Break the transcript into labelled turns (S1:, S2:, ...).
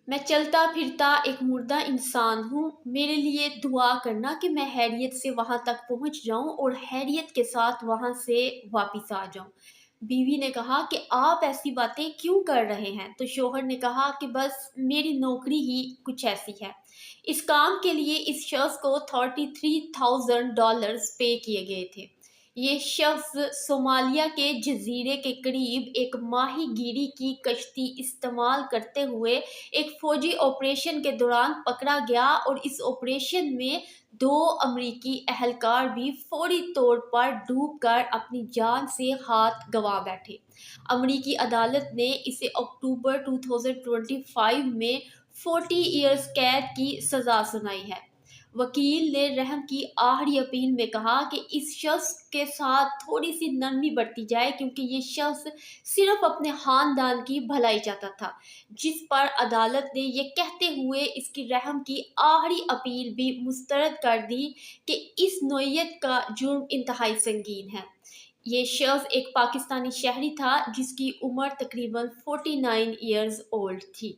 S1: میں چلتا پھرتا ایک مردہ انسان ہوں، میرے لیے دعا کرنا کہ میں خیریت سے وہاں تک پہنچ جاؤں اور خیریت کے ساتھ وہاں سے واپس آ جاؤں۔ بیوی نے کہا کہ آپ ایسی باتیں کیوں کر رہے ہیں؟ تو شوہر نے کہا کہ بس میری نوکری ہی کچھ ایسی ہے۔ اس کام کے لیے اس شخص کو $33,000 پے کیے گئے تھے۔ یہ شخص صومالیہ کے جزیرے کے قریب ایک ماہی گیری کی کشتی استعمال کرتے ہوئے ایک فوجی آپریشن کے دوران پکڑا گیا اور اس آپریشن میں 2 امریکی اہلکار بھی فوری طور پر ڈوب کر اپنی جان سے ہاتھ گنوا بیٹھے۔ امریکی عدالت نے اسے اکتوبر 2025 میں 40 ایئرز قید کی سزا سنائی ہے۔ وکیل نے رحم کی آخری اپیل میں کہا کہ اس شخص کے ساتھ تھوڑی سی نرمی برتی جائے کیونکہ یہ شخص صرف اپنے خاندان کی بھلائی چاہتا تھا، جس پر عدالت نے یہ کہتے ہوئے اس کی رحم کی آخری اپیل بھی مسترد کر دی کہ اس نوعیت کا جرم انتہائی سنگین ہے۔ یہ شخص ایک پاکستانی شہری تھا جس کی عمر تقریباً 49 ایئرز اولڈ تھی۔